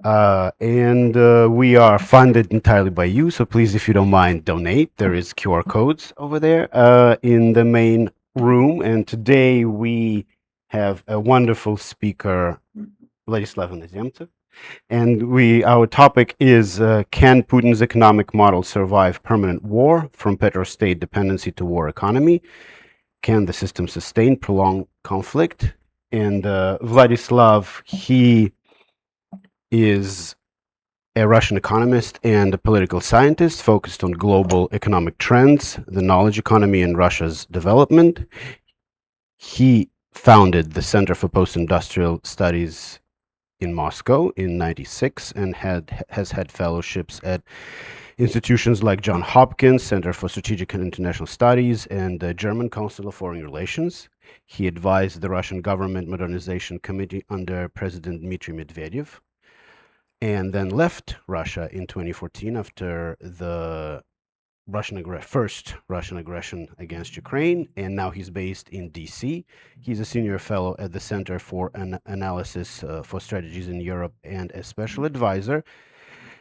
We are funded entirely by you, so please, if you don't mind, donate. There is QR codes over there in the main room, and today we have a wonderful speaker, Vladislav Inozemtsev, and our topic is can Putin's economic model survive permanent war from petrostate dependency to war economy? Can the system sustain prolonged conflict? And Vladislav, he is a Russian economist and a political scientist focused on global economic trends, the knowledge economy, and Russia's development. He founded the Center for Post-Industrial Studies in Moscow in '96 and has had fellowships at institutions like Johns Hopkins Center for Strategic and International Studies and the German Council of Foreign Relations. He advised the Russian Government Modernization Committee under President Dmitry Medvedev, and then left Russia in 2014 after the first Russian aggression against Ukraine, and now he's based in DC. He's a senior fellow at the Center for Analysis for Strategies in Europe and a special advisor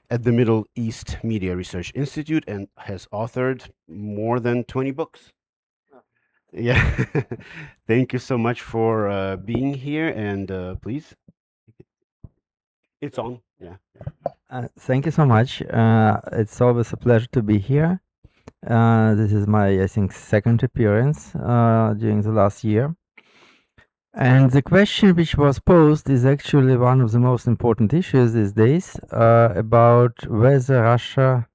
at the Middle East Media Research Institute, and has authored more than 20 books. Yeah. Thank you so much for being here, and please. It's on. Yeah. Thank you so much. It's always a pleasure to be here. This is my, I think, second appearance during the last year. And the question which was posed is actually one of the most important issues these days about whether Russia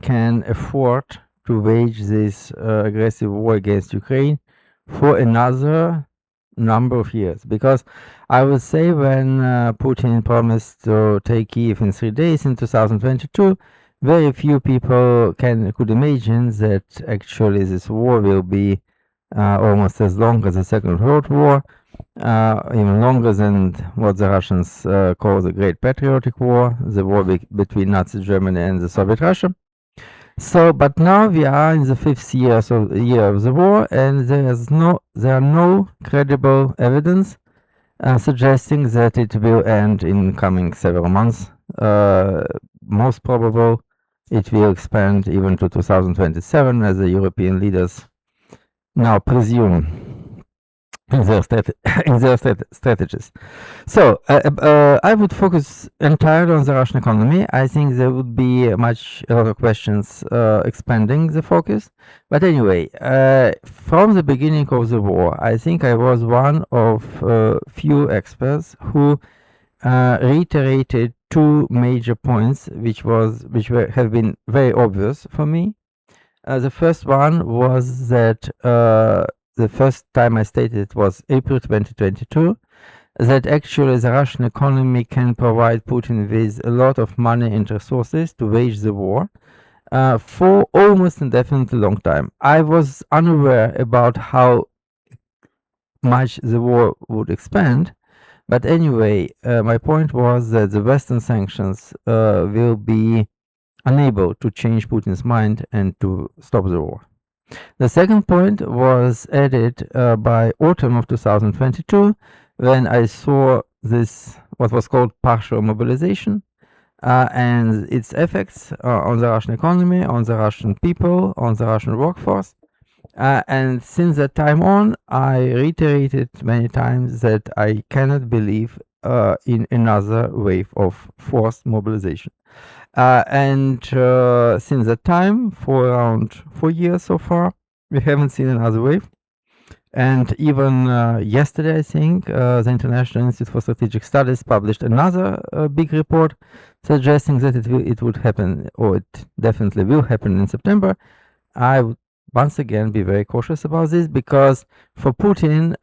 can afford to wage this aggressive war against Ukraine for another number of years. Because I would say when Putin promised to take Kiev in 3 days in 2022, very few people could imagine that actually this war will be almost as long as the Second World War, even longer than what the Russians call the Great Patriotic War, the war between Nazi Germany and the Soviet Russia. So, but now we are in the fifth year of the war, and there are no credible evidence suggesting that it will end in coming several months. Most probable, it will expand even to 2027, as the European leaders now presume in their strategies. So I would focus entirely on the Russian economy. I think there would be a lot of questions expanding the focus. But anyway, from the beginning of the war, I think I was one of few experts who reiterated two major points, which have been very obvious for me. The first one was that the first time I stated it was April 2022, that actually the Russian economy can provide Putin with a lot of money and resources to wage the war for almost indefinitely long time. I was unaware about how much the war would expand, but anyway, my point was that the Western sanctions will be unable to change Putin's mind and to stop the war. The second point was added by autumn of 2022, when I saw this, what was called partial mobilization, and its effects on the Russian economy, on the Russian people, on the Russian workforce. And since that time on, I reiterated many times that I cannot believe in another wave of forced mobilization. And since that time, for around 4 years so far, we haven't seen another wave. And even yesterday, I think, the International Institute for Strategic Studies published another big report suggesting that it would happen, or it definitely will happen in September. I would once again be very cautious about this, because for Putin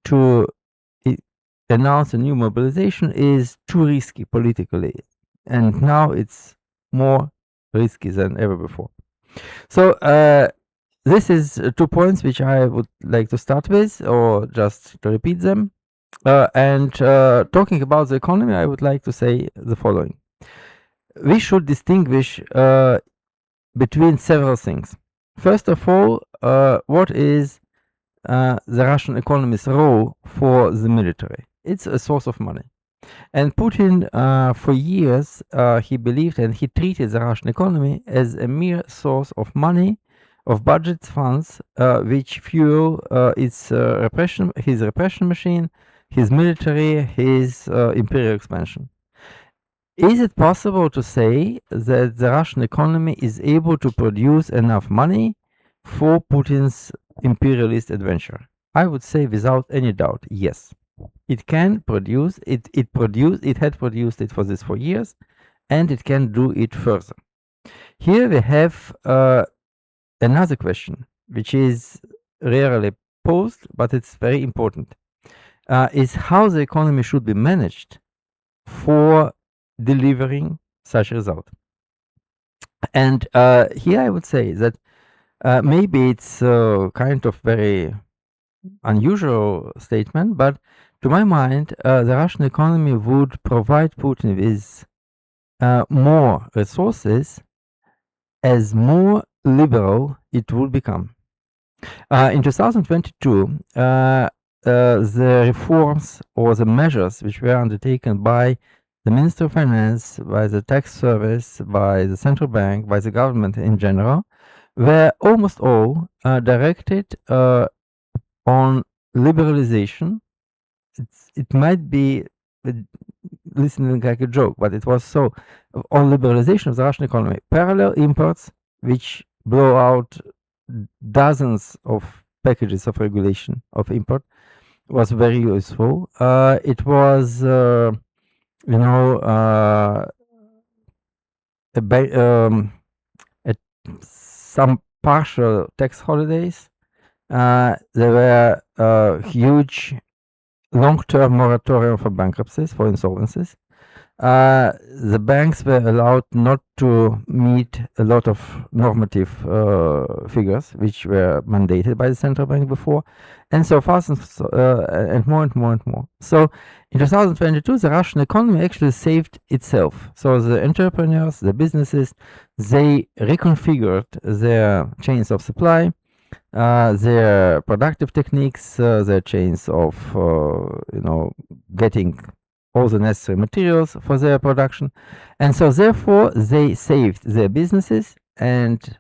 to announce a new mobilization is too risky politically. And now it's more risky than ever before. So this is 2 points which I would like to start with, or just to repeat them. And talking about the economy, I would like to say the following. We should distinguish between several things. First of all, what is the Russian economy's role for the military? It's a source of money. And Putin, for years, he believed and he treated the Russian economy as a mere source of money, of budget funds, which fuel its repression, his repression machine, his military, his imperial expansion. Is it possible to say that the Russian economy is able to produce enough money for Putin's imperialist adventure? I would say without any doubt, yes. It can produce, it had produced it for this for years, and it can do it further. Here we have another question, which is rarely posed, but it's very important, is how the economy should be managed for delivering such a result. And here I would say that maybe it's kind of very unusual statement, but to my mind, the Russian economy would provide Putin with more resources as more liberal it will become. In 2022, the reforms or the measures which were undertaken by the Minister of Finance, by the tax service, by the central bank, by the government in general, were almost all directed on liberalization. It might be listening like a joke, but it was so, on liberalization of the Russian economy. Parallel imports, which blow out dozens of packages of regulation of import, was very useful. It was, some partial tax holidays. There were huge long-term moratorium for bankruptcies, for insolvencies. The banks were allowed not to meet a lot of normative figures, which were mandated by the central bank before, and so fast and more and more and more. So in 2022, the Russian economy actually saved itself. So the entrepreneurs, the businesses, they reconfigured their chains of supply, their productive techniques, their chains of getting all the necessary materials for their production, and so therefore they saved their businesses, and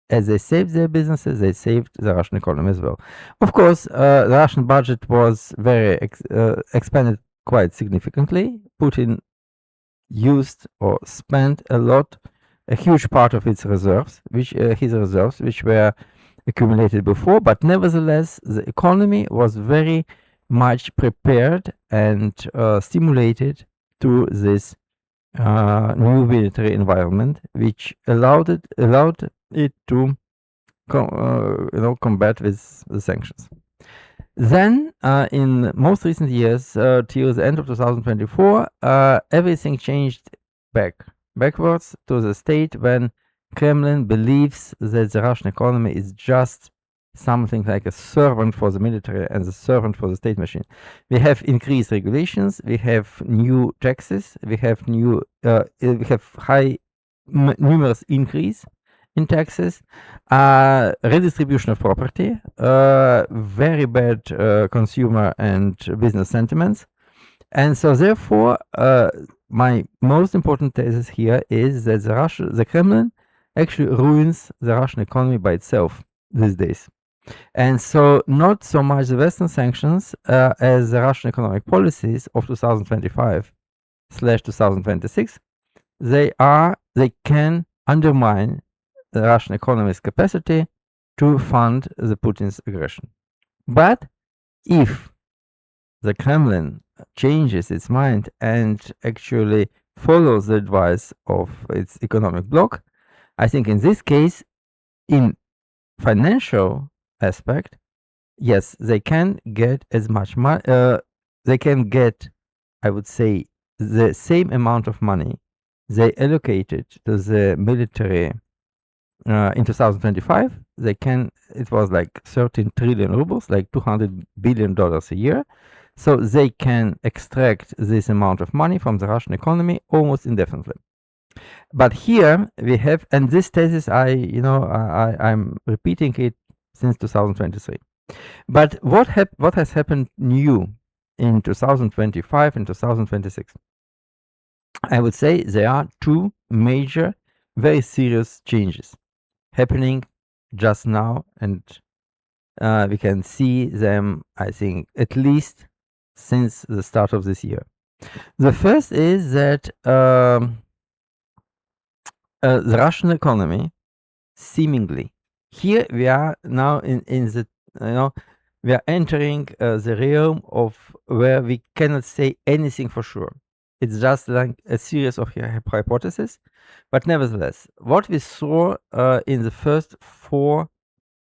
as they saved their businesses, they saved the Russian economy as well. Of course, the Russian budget was very expanded quite significantly. Putin used or spent a huge part of its reserves, which were accumulated before, but nevertheless, the economy was very much prepared and stimulated to this new military environment, which allowed it to combat with the sanctions. Then, in most recent years, till the end of 2024, everything changed backwards to the state when Kremlin believes that the Russian economy is just something like a servant for the military and the servant for the state machine. We have increased regulations, we have new taxes, we have numerous increase in taxes, redistribution of property, very bad consumer and business sentiments. And so therefore, my most important thesis here is that the Kremlin actually ruins the Russian economy by itself these days. And so not so much the Western sanctions as the Russian economic policies of 2025/2026, they can undermine the Russian economy's capacity to fund the Putin's aggression. But if the Kremlin changes its mind and actually follows the advice of its economic bloc, I think in this case, in financial aspect, yes, they can get as much money. They can get, I would say, the same amount of money they allocated to the military in 2025. They can. It was like 13 trillion rubles, like $200 billion a year. So they can extract this amount of money from the Russian economy almost indefinitely. But here we have, and this thesis, I'm repeating it since 2023. But what has happened new in 2025 and 2026. I would say there are two major, very serious changes happening just now, and we can see them, I think, at least since the start of this year. The first is that the Russian economy, seemingly, here we are now in the, we are entering the realm of where we cannot say anything for sure. It's just like a series of hypotheses, but nevertheless, what we saw in the first 4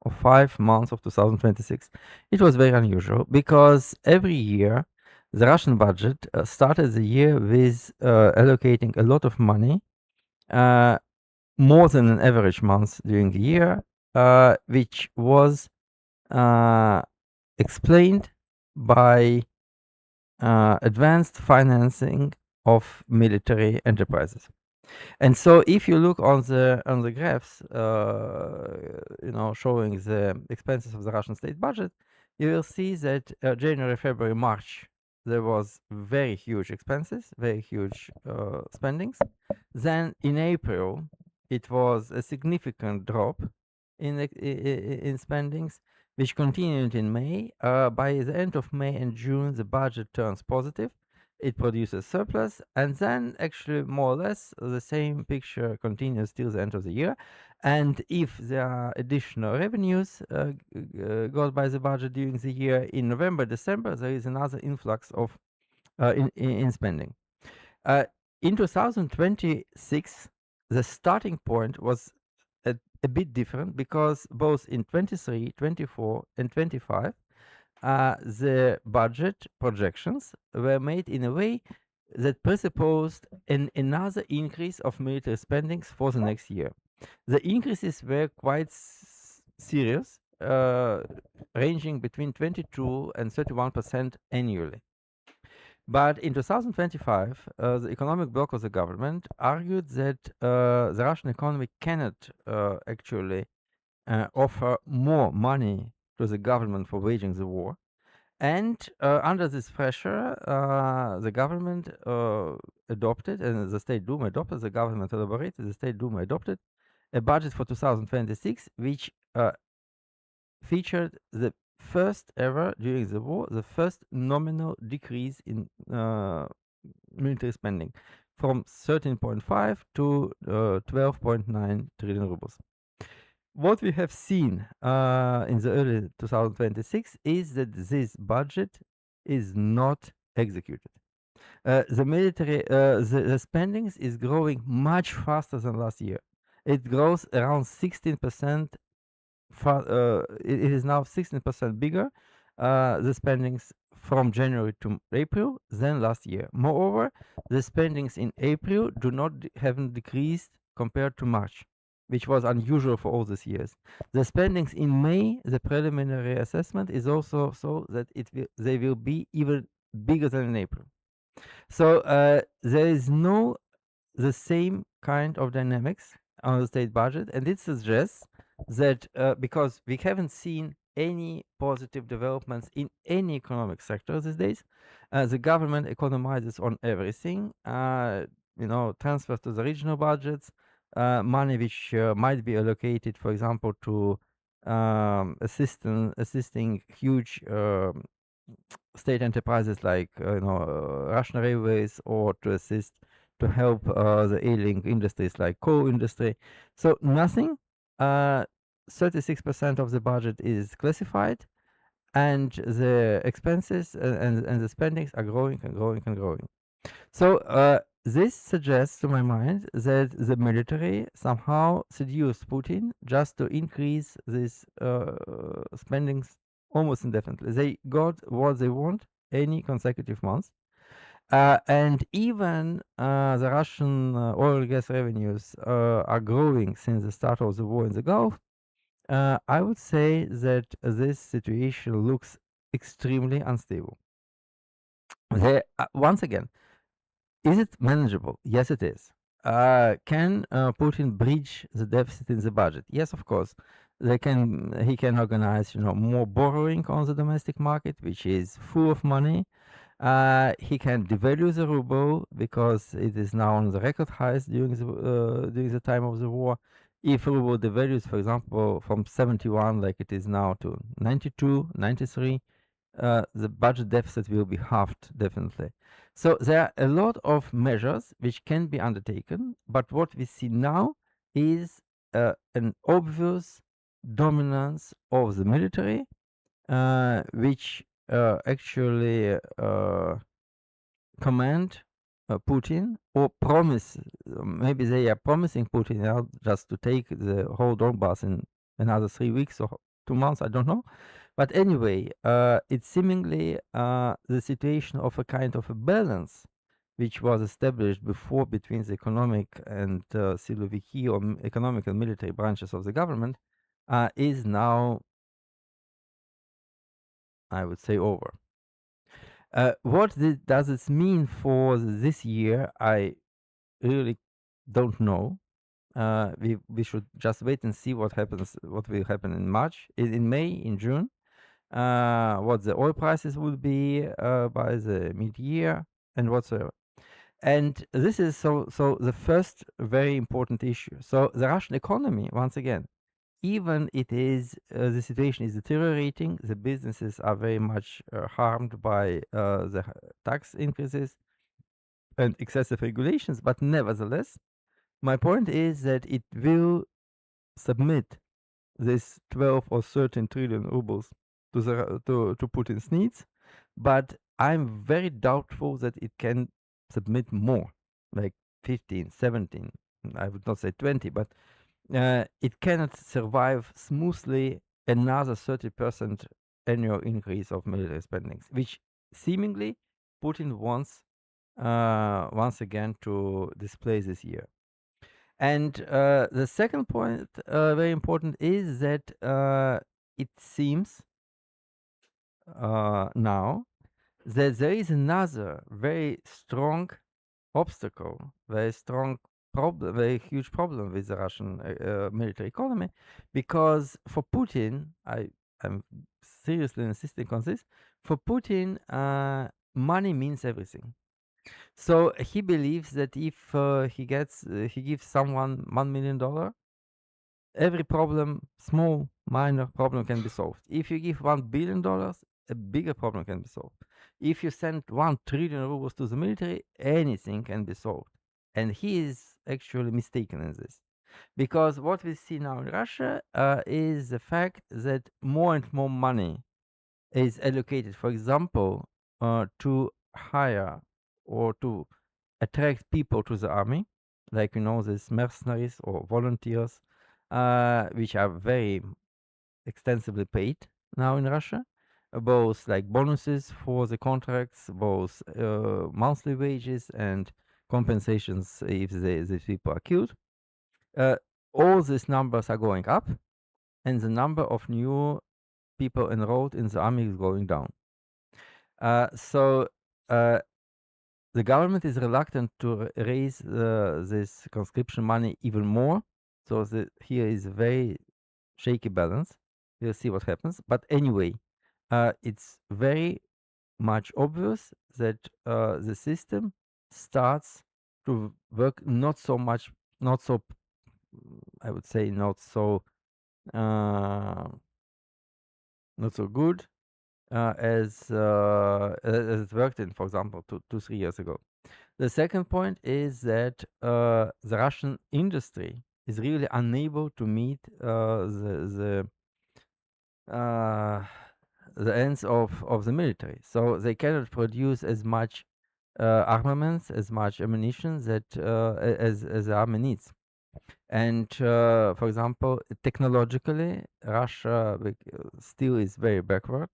or 5 months of 2026, it was very unusual because every year the Russian budget started the year with allocating a lot of money, more than an average month during the year, which was explained by advanced financing of military enterprises. And so if you look on the graphs, showing the expenses of the Russian state budget, you will see that January, February, March, there was very huge expenses, very huge spendings. Then in April, it was a significant drop in spendings, which continued in May. By the end of May and June, the budget turns positive. It produces surplus, and then actually more or less the same picture continues till the end of the year. And if there are additional revenues got by the budget during the year, in November, December, there is another influx of in spending. In 2026, the starting point was a bit different because both in 23, 24, and 25, the budget projections were made in a way that presupposed another increase of military spendings for the next year. The increases were quite serious, ranging between 22 and 31% annually. But in 2025, the economic bloc of the government argued that the Russian economy cannot actually offer more money to the government for waging the war. And under this pressure, the government adopted, and the State Duma adopted, the government elaborated, the State Duma adopted a budget for 2026, which featured the first ever during the war, the first nominal decrease in military spending from 13.5 to 12.9 trillion rubles. What we have seen in the early 2026 is that this budget is not executed. The military, the spendings is growing much faster than last year. It grows around 16%. It is now 16% bigger, the spendings from January to April than last year. Moreover, the spendings in April haven't decreased compared to March, which was unusual for all these years. The spendings in May, the preliminary assessment is also so that they will be even bigger than in April. So there is no the same kind of dynamics on the state budget, and it suggests that because we haven't seen any positive developments in any economic sector these days, the government economizes on everything. Transfers to the regional budgets, money which might be allocated, for example, to assisting huge state enterprises like Russian railways, or to help the ailing industries like coal industry. So nothing. 36% of the budget is classified, and the expenses and the spendings are growing and growing and growing. So this suggests to my mind that the military somehow seduced Putin just to increase these spendings almost indefinitely. They got what they want any consecutive months. And even the Russian oil and gas revenues are growing since the start of the war in the Gulf. I would say that this situation looks extremely unstable. Once again, is it manageable? Yes, it is. Can Putin bridge the deficit in the budget? Yes, of course. He can organize more borrowing on the domestic market, which is full of money. He can devalue the ruble because it is now on the record highs during the time of the war. If ruble devalues, for example, from 71 like it is now to 92, 93, the budget deficit will be halved definitely. So there are a lot of measures which can be undertaken, but what we see now is an obvious dominance of the military, which actually command Putin or promise, maybe they are promising Putin now just to take the whole Donbass in another 3 weeks or 2 months, I don't know. But anyway, it's seemingly the situation of a kind of a balance which was established before between the economic and siloviki or economic and military branches of the government is now, I would say, over. What does this mean for this year? I really don't know. We should just wait and see what happens. What will happen in March, in May, in June. What the oil prices will be by the mid-year and whatsoever. And this is so the first very important issue. So the Russian economy, once again, even it is the situation is deteriorating, the businesses are very much harmed by the tax increases and excessive regulations, but nevertheless, my point is that it will submit this 12 or 13 trillion rubles to Putin's needs, but I'm very doubtful that it can submit more, like 15, 17, I would not say 20, but it cannot survive smoothly another 30% annual increase of military spendings, which seemingly Putin wants once again to display this year. And the second point, very important, is that it seems now that there is another very strong obstacle, very strong problem, very huge problem with the Russian military economy, because for Putin, I'm seriously insisting on this, for Putin, money means everything. So he believes that if he gives someone $1 million, every problem, small, minor problem can be solved. If you give $1 billion, a bigger problem can be solved. If you send 1 trillion rubles to the military, anything can be solved. And he is actually mistaken in this. Because what we see now in Russia is the fact that more and more money is allocated, for example, to hire or to attract people to the army, like these mercenaries or volunteers, which are very extensively paid now in Russia, both like bonuses for the contracts, both monthly wages and compensations if these people are killed. All these numbers are going up, and the number of new people enrolled in the army is going down. So the government is reluctant to raise this conscription money even more. So here is a very shaky balance. We'll see what happens. But anyway, it's very much obvious that the system starts to work not so, I would say, not so good as it worked in, for example, 3 years ago. The second point is that the Russian industry is really unable to meet the ends of the military. So they cannot produce as much armaments, as much ammunition that as the army needs. And for example, technologically, Russia still is very backward,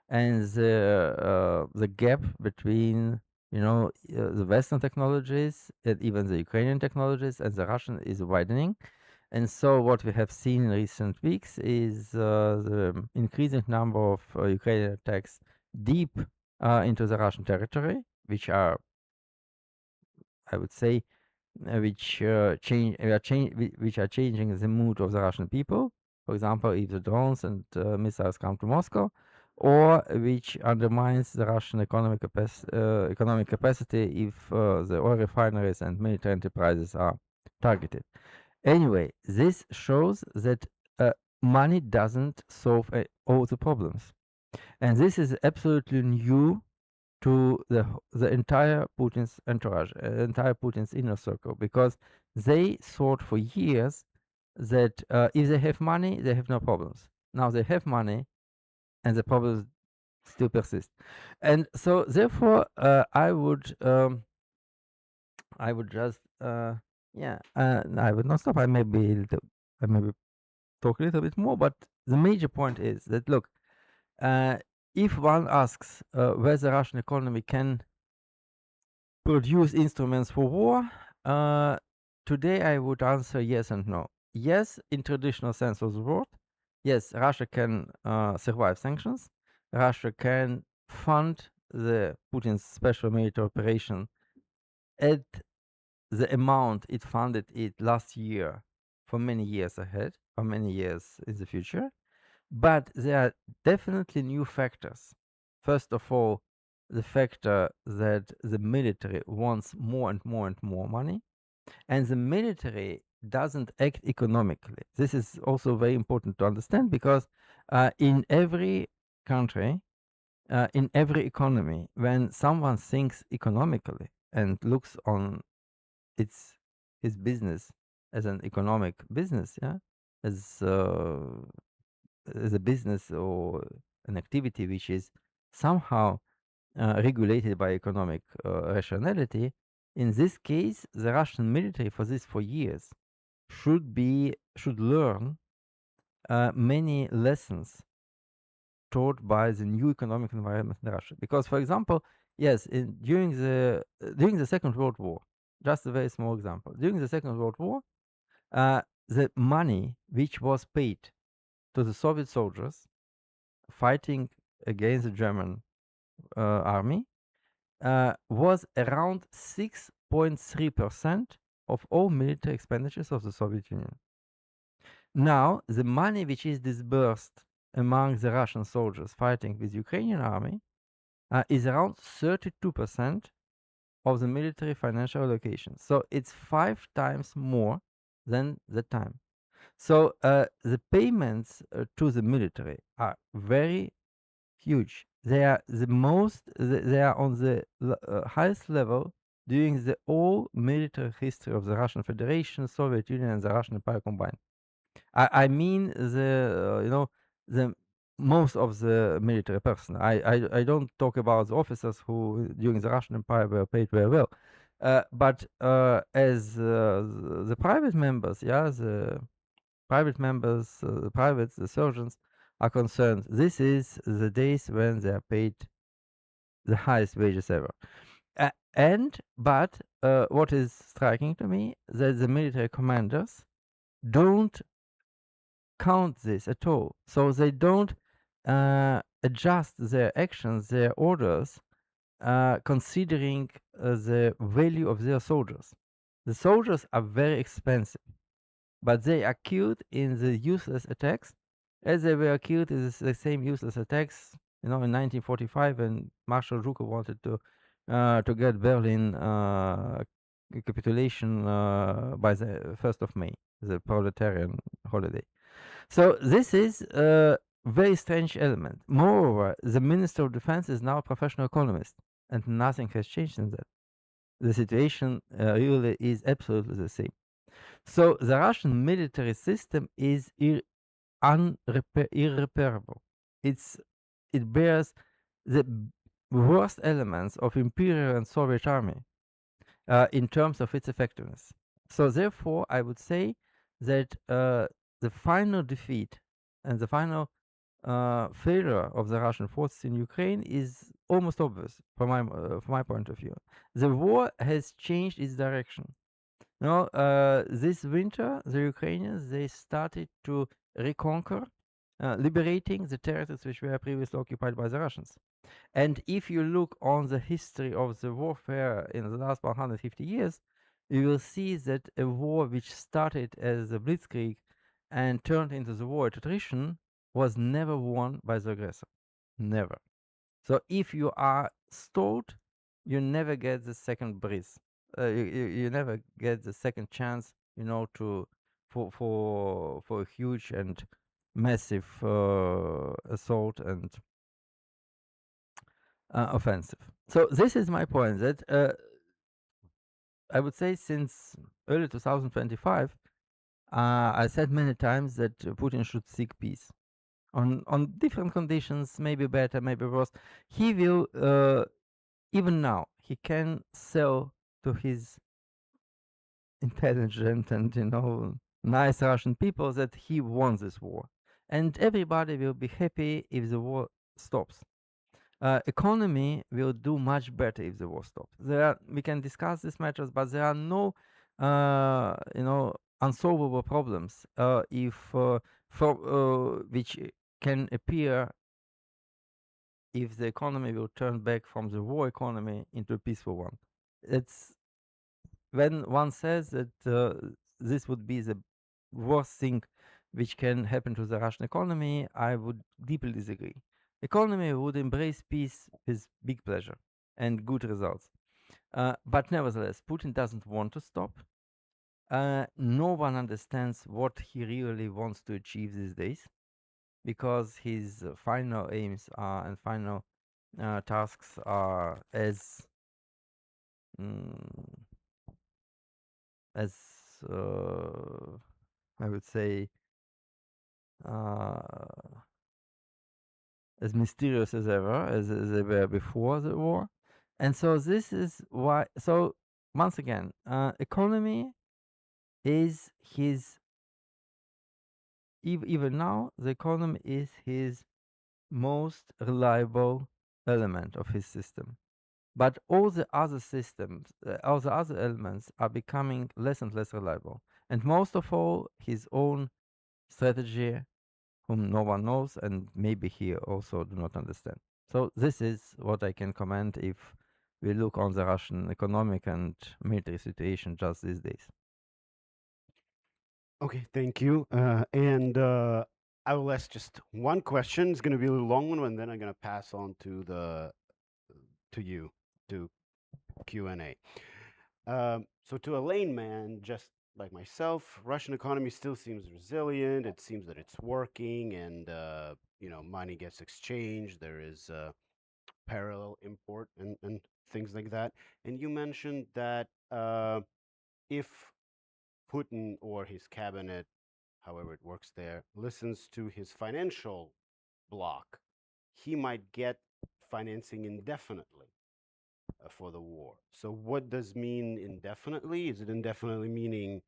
and the gap between the Western technologies and even the Ukrainian technologies and the Russian is widening. And so what we have seen in recent weeks is the increasing number of Ukrainian attacks deep into the Russian territory, which are, I would say, which are changing the mood of the Russian people. For example, if the drones and missiles come to Moscow, or which undermines the Russian economic capacity if the oil refineries and military enterprises are targeted. Anyway, this shows that money doesn't solve all the problems, and this is absolutely new to the entire Putin's entourage, entire Putin's inner circle, because they thought for years that if they have money, they have no problems. Now they have money, and the problems still persist. And so, therefore, I would just I would not stop. I maybe talk a little bit more, but the major point is that look, if one asks whether the Russian economy can produce instruments for war, today I would answer yes and no. Yes, in traditional sense of the word. Yes, Russia can survive sanctions. Russia can fund the Putin's special military operation at the amount it funded it last year for many years ahead, for many years in the future. But there are definitely new factors. First of all, the factor that the military wants more and more and more money, and the military doesn't act economically. This is also very important to understand, because in every country, in every economy, when someone thinks economically and looks on his business as an economic business, as a business or an activity which is somehow regulated by economic rationality. In this case, the Russian military for years should learn many lessons taught by the new economic environment in Russia. Because, for example, yes, during the Second World War, just a very small example, during the Second World War, the money which was paid to the Soviet soldiers fighting against the German army was around 6.3% of all military expenditures of the Soviet Union. Now, the money which is disbursed among the Russian soldiers fighting with Ukrainian army is around 32% of the military financial allocation. So it's 5 times more than the time. So the payments to the military are very huge. They are they are on the highest level during the whole military history of the Russian Federation, Soviet Union, and the Russian Empire combined. I mean the most of the military personnel. I don't talk about the officers who during the Russian Empire were paid very well, but as the private members, the private members, the privates, the surgeons are concerned, this is the days when they are paid the highest wages ever. But what is striking to me that the military commanders don't count this at all. So they don't adjust their actions, their orders, considering the value of their soldiers. The soldiers are very expensive, but they are killed in the useless attacks, as they were killed in the same useless attacks, in 1945, when Marshal Zhukov wanted to get Berlin capitulation by the 1st of May, the proletarian holiday. So this is a very strange element. Moreover, the Minister of Defense is now a professional economist, and nothing has changed in that. The situation really is absolutely the same. So the Russian military system is irreparable. It bears the worst elements of Imperial and Soviet army in terms of its effectiveness. So therefore, I would say that the final defeat and the final failure of the Russian forces in Ukraine is almost obvious from my point of view. The war has changed its direction. This winter, the Ukrainians, they started to reconquer, liberating the territories which were previously occupied by the Russians. And if you look on the history of the warfare in the last 150 years, you will see that a war which started as a blitzkrieg and turned into the war of attrition was never won by the aggressor. Never. So if you are stalled, you never get the second breeze. You never get the second chance, to for a huge and massive assault and offensive. So this is my point that I would say since early 2025, I said many times that Putin should seek peace on different conditions, maybe better, maybe worse. He will even now he can sell to his intelligent and nice Russian people that he won this war, and everybody will be happy if the war stops. Economy will do much better if the war stops. We can discuss these matters, but there are no unsolvable problems which can appear if the economy will turn back from the war economy into a peaceful one. It's when one says that this would be the worst thing which can happen to the Russian economy, I would deeply disagree. Economy would embrace peace with big pleasure and good results. But nevertheless, Putin doesn't want to stop. No one understands what he really wants to achieve these days, because his final aims and final tasks are mm, as I would say as mysterious as ever as they were before the war. And so this is why. So once again, economy is his. Even now, the economy is his most reliable element of his system. But all the other systems, all the other elements are becoming less and less reliable. And most of all, his own strategy, whom no one knows, and maybe he also do not understand. So this is what I can comment if we look on the Russian economic and military situation just these days. Okay, thank you. And I will ask just one question. It's going to be a little long one, and then I'm going to pass on to you to Q&A. So to a layman, just like myself, Russian economy still seems resilient. It seems that it's working, and money gets exchanged. There is parallel import and things like that. And you mentioned that if Putin or his cabinet, however it works there, listens to his financial bloc, he might get financing indefinitely for the war. So what does mean indefinitely? Is it indefinitely meaning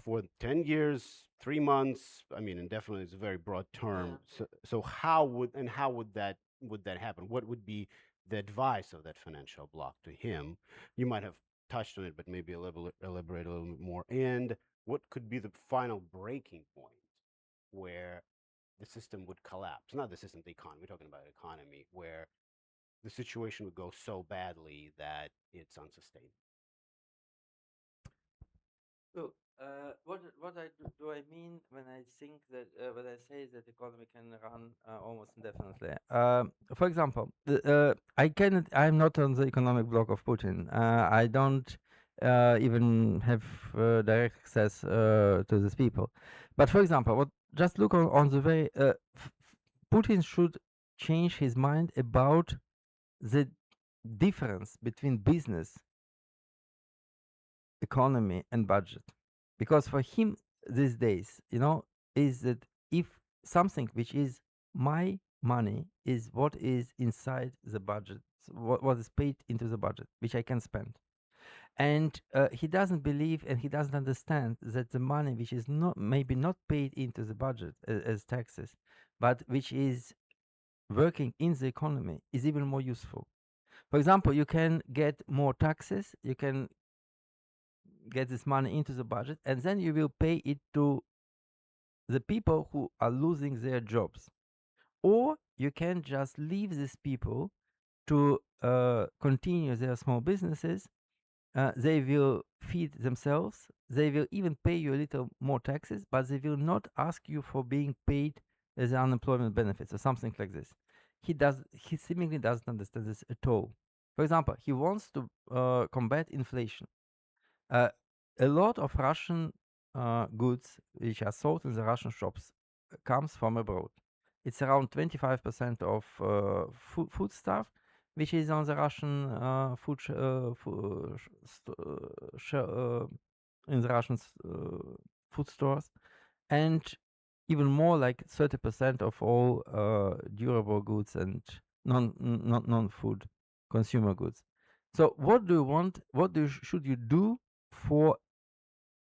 for 10 years, 3 months? I mean, indefinitely is a very broad term. So how would that happen? What would be the advice of that financial bloc to him? You might have touched on it, but maybe elaborate a little bit more. And what could be the final breaking point where the system would collapse? Not the system, the economy. We're talking about economy, where the situation would go so badly that it's unsustainable. So, what do I mean when I think that when I say that economy can run almost indefinitely? For example, I'm not on the economic block of Putin. I don't even have direct access to these people. But for example, just look on the way Putin should change his mind about the difference between business, economy, and budget. Because for him these days, is that if something which is my money is what is inside the budget, what is paid into the budget, which I can spend. And he doesn't believe and he doesn't understand that the money which is not maybe not paid into the budget as taxes, but which is working in the economy is even more useful. For example, you can get more taxes, you can get this money into the budget, and then you will pay it to the people who are losing their jobs. Or you can just leave these people to continue their small businesses. They will feed themselves. They will even pay you a little more taxes, but they will not ask you for being paid as unemployment benefits or something like this. he seemingly doesn't understand this at all. For example, he wants to combat inflation. A lot of Russian goods which are sold in the Russian shops comes from abroad. It's around 25% of food stuff which is on the Russian in the Russian food stores, and even more like 30% of all durable goods and non-food consumer goods. So what do you want? What should you do for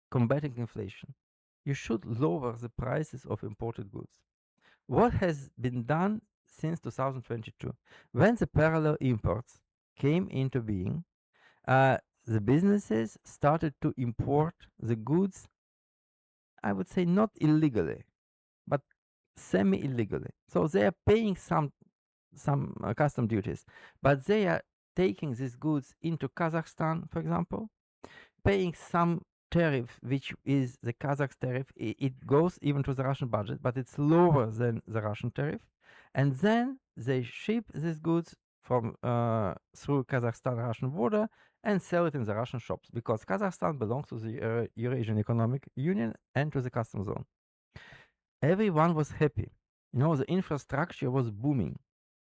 combating inflation? You should lower the prices of imported goods. What has been done since 2022? When the parallel imports came into being, the businesses started to import the goods, I would say not illegally, but semi-illegally. So they are paying some custom duties, but they are taking these goods into Kazakhstan, for example, paying some tariff, which is the Kazakh tariff. It goes even to the Russian budget, but it's lower than the Russian tariff. And then they ship these goods from through Kazakhstan-Russian border and sell it in the Russian shops, because Kazakhstan belongs to the Eurasian Economic Union and to the customs zone. Everyone was happy. The infrastructure was booming.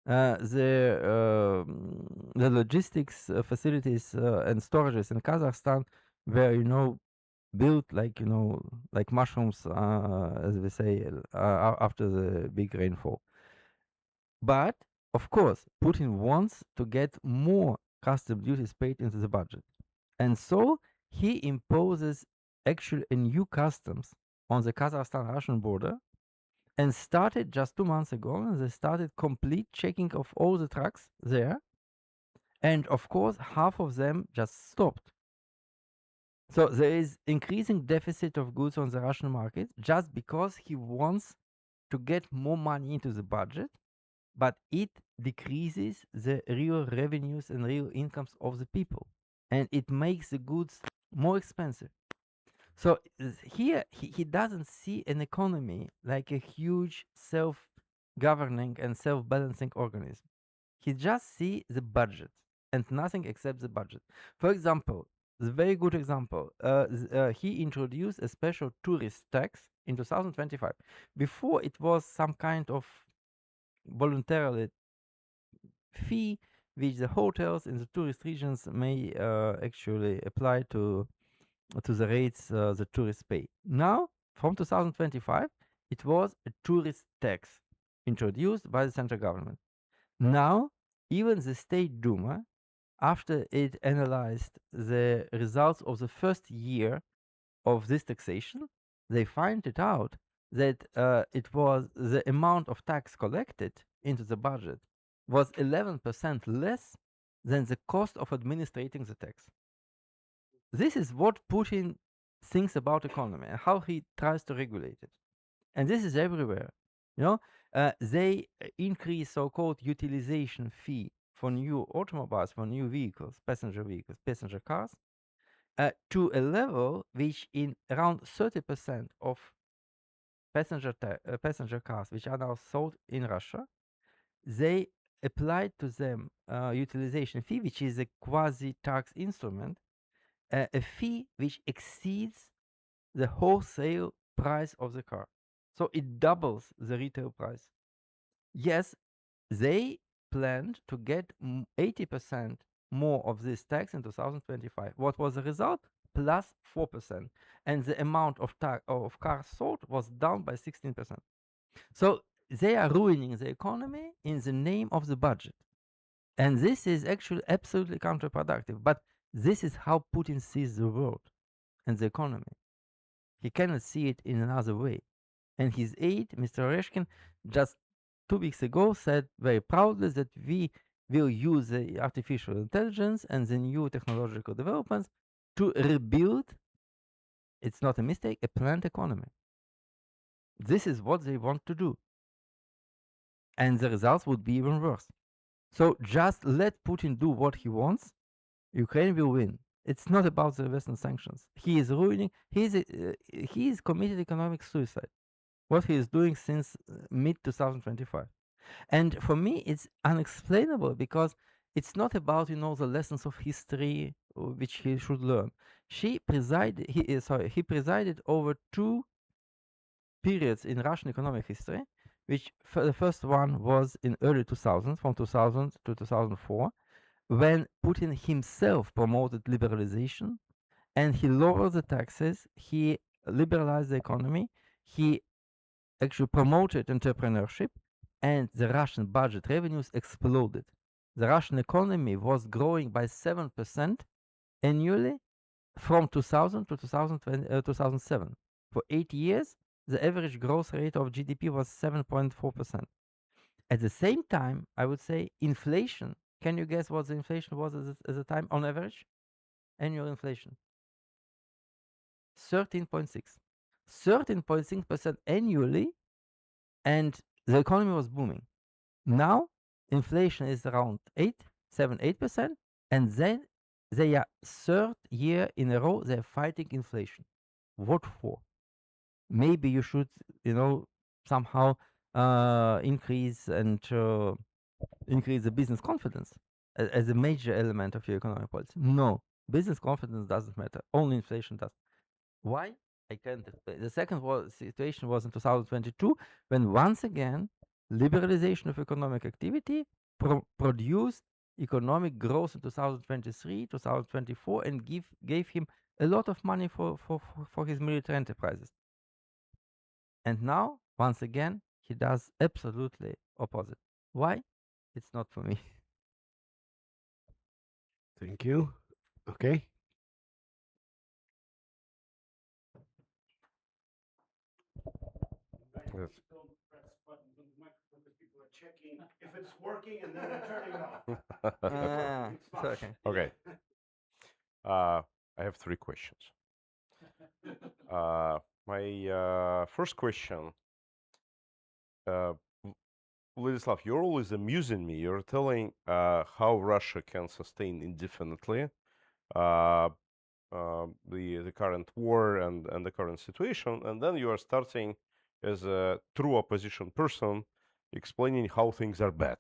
The logistics facilities and storages in Kazakhstan were, built like mushrooms, as we say, after the big rainfall. But of course, Putin wants to get more custom duties paid into the budget, and so he imposes actually a new customs on the Kazakhstan-Russian border, and started just 2 months ago, and they started complete checking of all the trucks there. And of course, half of them just stopped. So there is increasing deficit of goods on the Russian market just because he wants to get more money into the budget, but it decreases the real revenues and real incomes of the people, and it makes the goods more expensive. So here he doesn't see an economy like a huge self-governing and self-balancing organism. He just see the budget and nothing except the budget. For example, the very good example, he introduced a special tourist tax in 2025. Before, it was some kind of voluntarily fee which the hotels in the tourist regions may actually apply to the rates the tourists pay. Now, from 2025, it was a tourist tax introduced by the central government. Now, even the State Duma, after it analyzed the results of the first year of this taxation, they find it out that it was the amount of tax collected into the budget was 11% less than the cost of administrating the tax. This is what Putin thinks about economy and how he tries to regulate it. And this is everywhere. They increase so-called utilization fee for new automobiles, for new vehicles, passenger cars, to a level which in around 30% of passenger cars which are now sold in Russia, they applied to them utilization fee, which is a quasi-tax instrument, a fee which exceeds the wholesale price of the car. So it doubles the retail price. Yes, they planned to get 80% more of this tax in 2025. What was the result? Plus 4%. And the amount of cars sold was down by 16%. So they are ruining the economy in the name of the budget. And this is actually absolutely counterproductive. But this is how Putin sees the world and the economy. He cannot see it in another way. And his aide, Mr. Oreshkin, just 2 weeks ago said very proudly that we will use the artificial intelligence and the new technological developments to rebuild, it's not a mistake, a planned economy. This is what they want to do. And the results would be even worse. So just let Putin do what he wants. Ukraine will win. It's not about the Western sanctions. He is ruining, he is committed economic suicide. What he is doing since mid 2025. And for me, it's unexplainable because it's not about, the lessons of history which he should learn. He presided over two periods in Russian economic history, which the first one was in early 2000, from 2000 to 2004, when Putin himself promoted liberalization and he lowered the taxes, he liberalized the economy, he actually promoted entrepreneurship, and the Russian budget revenues exploded. The Russian economy was growing by 7% annually from 2000 to 2007. For 8 years, the average growth rate of GDP was 7.4%. At the same time, I would say inflation. Can you guess what the inflation was at the time on average? Annual inflation. 13.6. 13.6% annually, and the economy was booming. Now, inflation is around 8%, and then they are third year in a row they're fighting inflation. What for? Maybe you should, somehow increase the business confidence as a major element of your economic policy. No, business confidence doesn't matter. Only inflation does. Why? I can't explain. The second situation was in 2022 when once again liberalization of economic activity produced economic growth in 2023, 2024, and gave him a lot of money for his military enterprises. And now, once again, he does absolutely opposite. Why? It's not for me. Thank you. Okay. Yes. Don't press button on the microphone because people are checking if it's working and then they're turning it off. It's fine. Okay. Okay. I have 3 questions. My first question, Vladislav, you're always amusing me. You're telling how Russia can sustain indefinitely the current war and the current situation, and then you are starting as a true opposition person explaining how things are bad.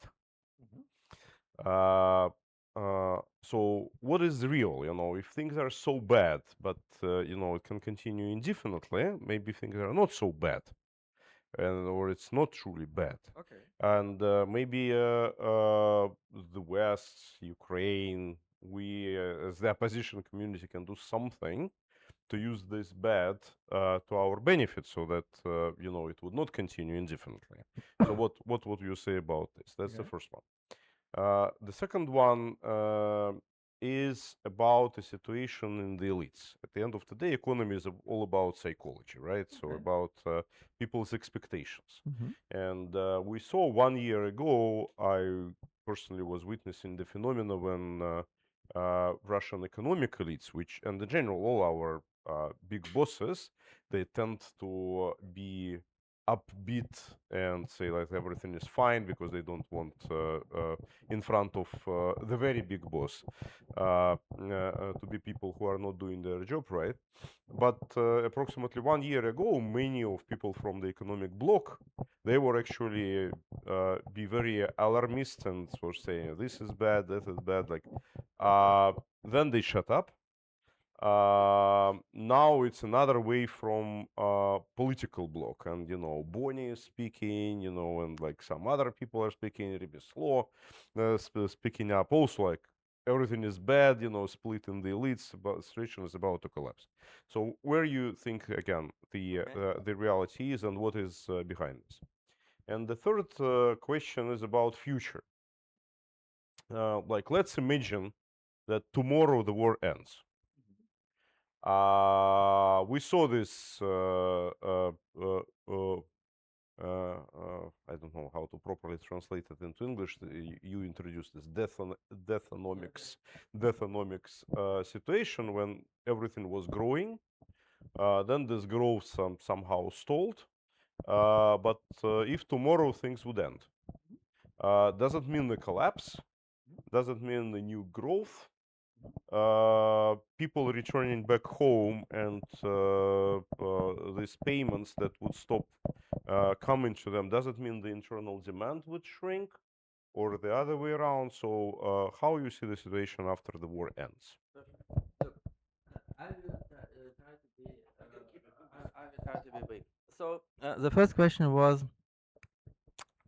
So what is real? If things are so bad, but it can continue indefinitely, maybe things are not so bad, or it's not truly bad. Okay. And maybe the West, Ukraine, we as the opposition community can do something to use this bad to our benefit, so that it would not continue indefinitely. So what would you say about this? That's the first one. The second one is about the situation in the elites. At the end of the day, economy is all about psychology, right? So about people's expectations. And we saw 1 year ago, I personally was witnessing the phenomena when Russian economic elites, which, and in general, all our big bosses, they tend to be upbeat and say like everything is fine because they don't want in front of the very big boss to be people who are not doing their job right. But approximately 1 year ago, many of people from the economic bloc, they were actually be very alarmist and were saying this is bad, that is bad. Like then they shut up. Now it's another way from political bloc, and Bonnie is speaking, and like some other people are speaking, Ribby Slow speaking up also, like everything is bad, split in the elites, but the situation is about to collapse. So where you think again the reality is, and what is behind this? And the third question is about future. Like let's imagine that tomorrow the war ends. We saw this I don't know how to properly translate it into English. You introduced this deathonomics situation when everything was growing. Then this growth somehow stalled. But if tomorrow things would end, doesn't mean the collapse, doesn't mean the new growth. People returning back home and these payments that would stop coming to them, does it mean the internal demand would shrink, or the other way around? So, how you see the situation after the war ends? Look, I will try to be. I will try to be brief. So the first question was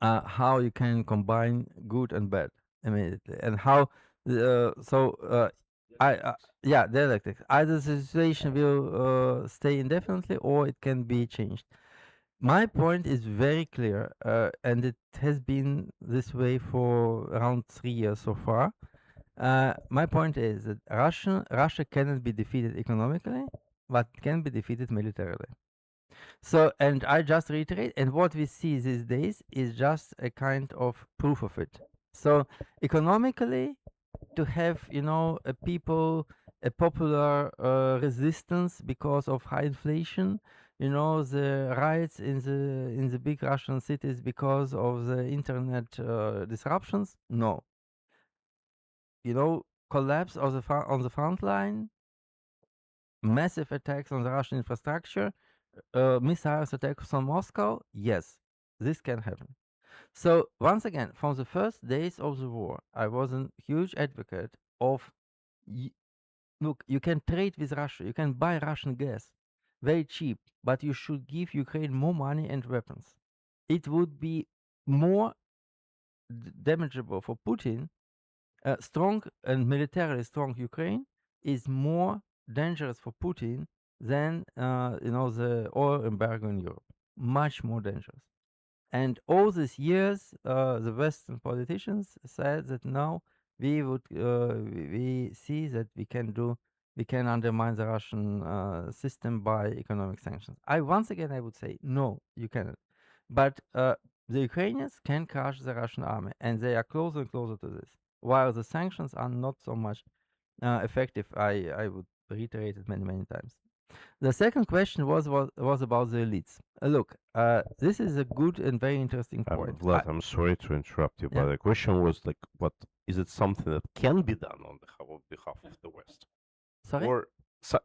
how you can combine good and bad immediately, and how. Yeah, dialectics. Either the situation will stay indefinitely, or it can be changed. My point is very clear, and it has been this way for around 3 years so far. My point is that Russia cannot be defeated economically, but can be defeated militarily. So, and I just reiterate, and what we see these days is just a kind of proof of it. So, economically, to have a popular resistance because of high inflation, the riots in the big Russian cities because of the internet disruptions. No, collapse of on the front line, massive attacks on the Russian infrastructure, missiles attacks on Moscow. Yes, this can happen. So once again, from the first days of the war, I was a huge advocate of look, you can trade with Russia, you can buy Russian gas very cheap, but you should give Ukraine more money and weapons. It would be more damageable for Putin. Strong and militarily strong Ukraine is more dangerous for Putin than the oil embargo in Europe. Much more dangerous. And all these years, the Western politicians said that now we see that we can undermine the Russian system by economic sanctions. I would say no, you cannot. But the Ukrainians can crush the Russian army, and they are closer and closer to this. While the sanctions are not so much effective, I would reiterate it many times. The second question was about the elites. Look, this is a good and very interesting point. Vlad, I'm sorry to interrupt you, Yeah. but the question was like, what is it something that can be done on behalf of the West, Sorry? or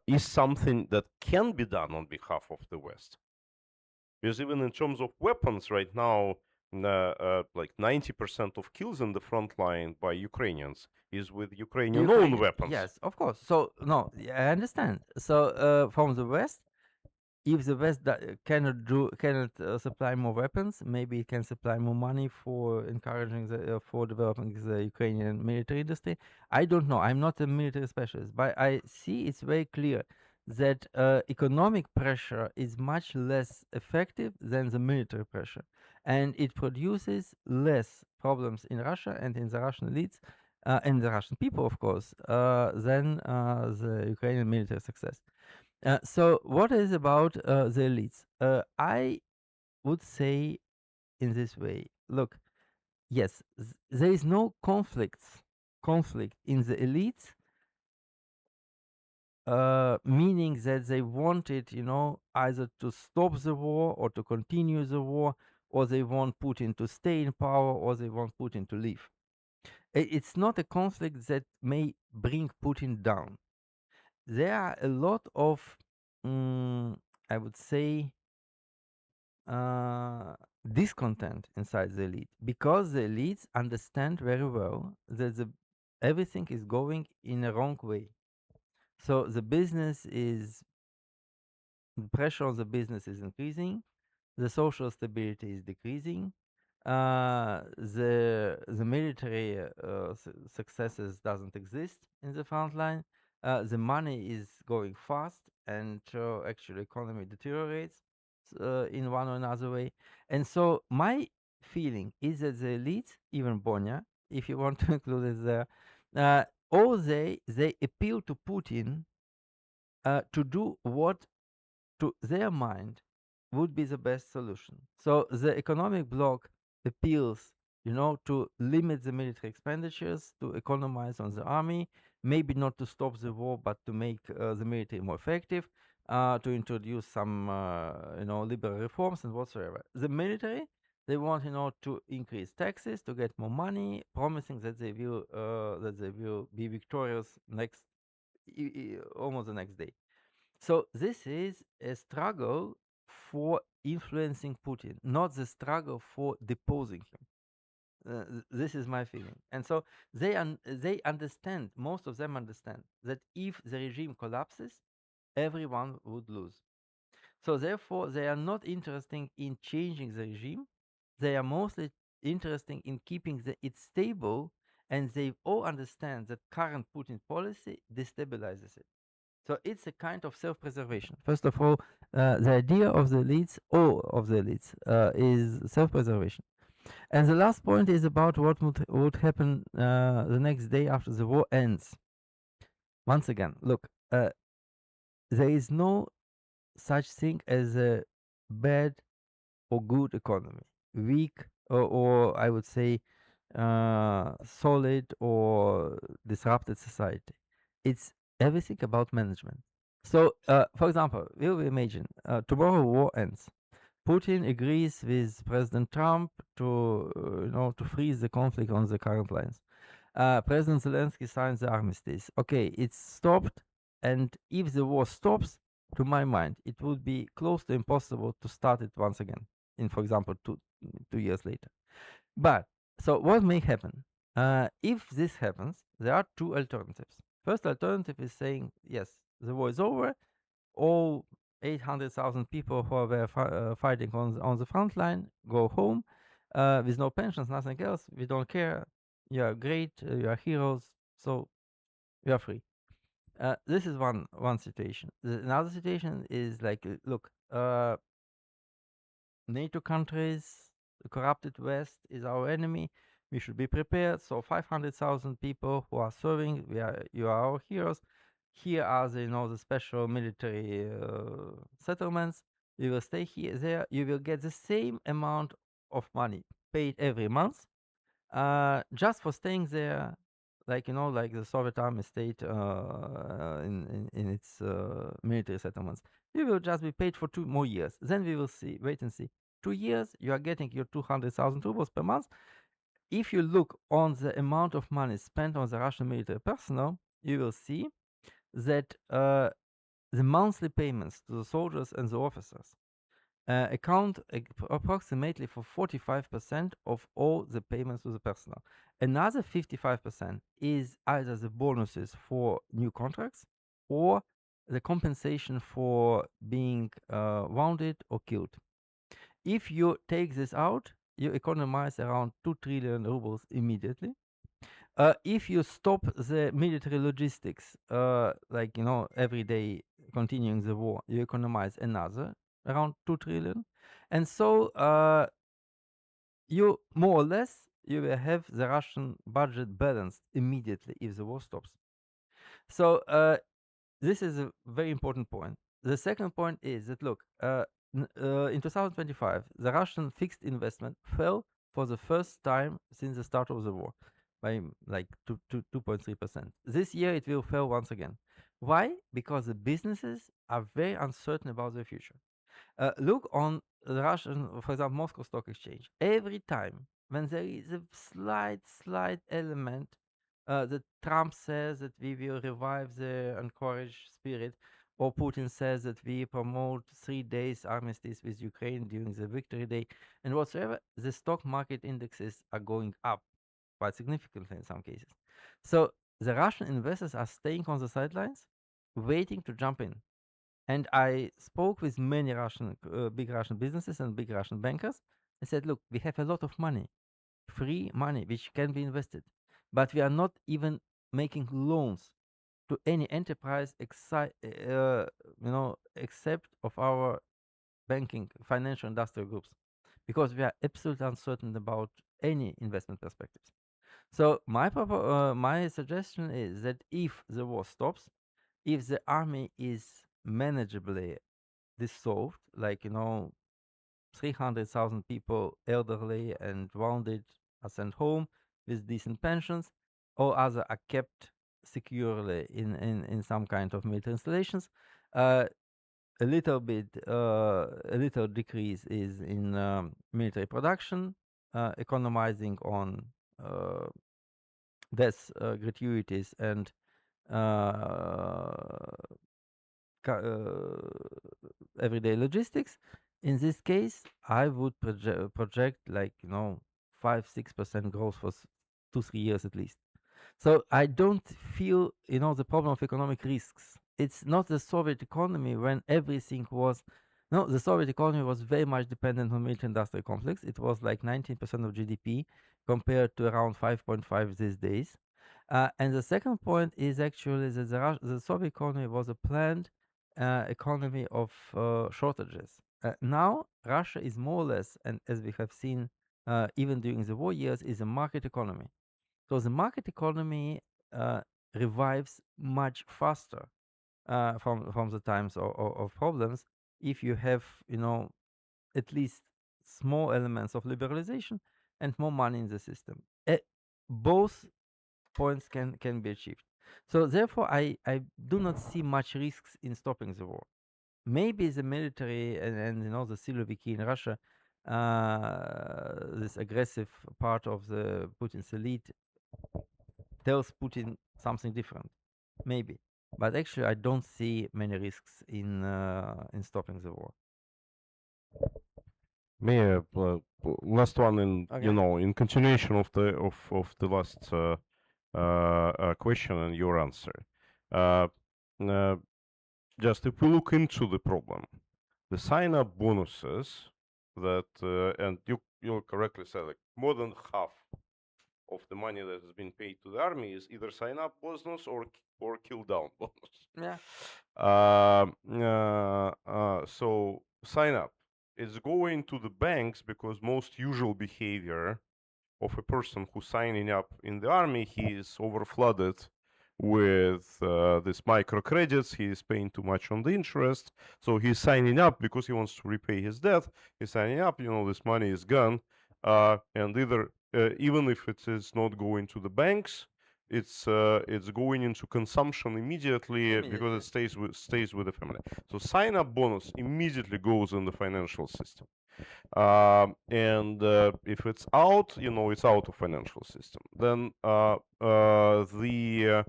is something that can be done on behalf of the West? Because even in terms of weapons, right now, like 90% of kills in the front line by Ukrainians is with Ukrainian own weapons. Yes, of course. So no, I understand. So from the West, if the West cannot supply more weapons, maybe it can supply more money for encouraging for developing the Ukrainian military industry. I don't know. I'm not a military specialist, but I see it's very clear that economic pressure is much less effective than the military pressure, and it produces less problems in Russia and in the Russian elites and the Russian people, of course, than the Ukrainian military success. So what is about the elites? I would say in this way. Look, yes, there is no conflict in the elites, meaning that they wanted, either to stop the war or to continue the war, or they want Putin to stay in power, or they want Putin to leave. It's not a conflict that may bring Putin down. There are a lot of, I would say, discontent inside the elite, because the elites understand very well that everything is going in a wrong way. So the pressure on the business is increasing, the social stability is decreasing, the military successes doesn't exist in the front line, the money is going fast, and actually economy deteriorates in one or another way. And so my feeling is that the elite, even Bonya, if you want to include it there, all they appeal to Putin to do what to their mind would be the best solution. So the economic bloc appeals, to limit the military expenditures, to economize on the army, maybe not to stop the war, but to make the military more effective, to introduce some, liberal reforms and whatsoever. The military, they want, to increase taxes, to get more money, promising that they will be victorious almost the next day. So this is a struggle for influencing Putin, not the struggle for deposing him. This is my feeling. And so they understand, most of them understand, that if the regime collapses, everyone would lose. So therefore, they are not interested in changing the regime. They are mostly interested in keeping it stable, and they all understand that current Putin policy destabilizes it. So it's a kind of self-preservation. First of all, the idea of the elites, all of the elites, is self-preservation. And the last point is about what would happen the next day after the war ends. Once again, look, there is no such thing as a bad or good economy, weak or I would say solid or disrupted society. It's everything about management. So, for example, we'll imagine tomorrow war ends. Putin agrees with President Trump to to freeze the conflict on the current lines. President Zelensky signs the armistice. Okay, it's stopped, and if the war stops, to my mind, it would be close to impossible to start it once again. In, for example, 2 years later. But so what may happen? If this happens, there are two alternatives. First alternative is saying yes, the war is over. All 800,000 people who were fighting on the front line go home with no pensions, nothing else. We don't care. You are great. You are heroes. So you are free. This is one situation. Another situation is like, look, NATO countries, the corrupted West is our enemy. We should be prepared. So 500,000 people who are serving, you are our heroes. Here are the special military settlements. You will stay here, there. You will get the same amount of money paid every month, just for staying there, like like the Soviet army stayed in its military settlements. You will just be paid for 2 more years. Then we will see. Wait and see. 2 years, you are getting your 200,000 rubles per month. If you look on the amount of money spent on the Russian military personnel, you will see that the monthly payments to the soldiers and the officers account approximately for 45% of all the payments to the personnel. Another 55% is either the bonuses for new contracts or the compensation for being wounded or killed. If you take this out, you economize around 2 trillion rubles immediately. If you stop the military logistics, like every day continuing the war, you economize another around 2 trillion, and so you more or less you will have the Russian budget balanced immediately if the war stops. So this is a very important point. The second point is that look, in 2025, the Russian fixed investment fell for the first time since the start of the war by like 2.3%. This year it will fall once again. Why? Because the businesses are very uncertain about their future. Look on the Russian, for example, Moscow Stock Exchange. Every time when there is a slight element that Trump says that we will revive the encourage spirit, or Putin says that we promote 3 days armistice with Ukraine during the Victory Day, and whatsoever, the stock market indexes are going up quite significantly in some cases. So the Russian investors are staying on the sidelines, waiting to jump in. And I spoke with many big Russian businesses and big Russian bankers. I said, look, we have a lot of money, free money, which can be invested, but we are not even making loans to any enterprise except of our banking, financial, industrial groups, because we are absolutely uncertain about any investment perspectives. So my suggestion is that if the war stops, if the army is manageably dissolved, like 300,000 people, elderly and wounded, are sent home with decent pensions, or other are kept securely in some kind of military installations. A little decrease is in military production, economizing on death gratuities and everyday logistics, In this case, I would project like 5-6% growth for 2-3 years at least. So I don't feel the problem of economic risks. It's not the Soviet economy when everything was. No, the Soviet economy was very much dependent on military-industrial complex. It was like 19% of GDP compared to around 5.5 these days. And the second point is actually that the Soviet economy was a planned economy of shortages. Now Russia is more or less, and as we have seen even during the war years, is a market economy. So the market economy revives much faster from the times of problems if you have at least small elements of liberalization and more money in the system. Both points can be achieved. So therefore, I do not see much risks in stopping the war. Maybe the military and the Siloviki in Russia, this aggressive part of the Putin's elite tells Putin something different, maybe. But actually, I don't see many risks in stopping the war. May last one in Okay. in continuation of the last question and your answer. Just if we look into the problem, the sign-up bonuses that and you correctly said like more than half of the money that has been paid to the army is either sign-up bonus or kill down bonus. Yeah. So sign up is going to the banks because most usual behavior of a person who's signing up in the army, he is overflooded with this microcredits. He is paying too much on the interest, so he's signing up because he wants to repay his debt. He's signing up. This money is gone, and either even if it is not going to the banks, it's going into consumption immediately because it stays with the family. So sign up bonus immediately goes in the financial system. And if it's out, it's out of financial system. Then the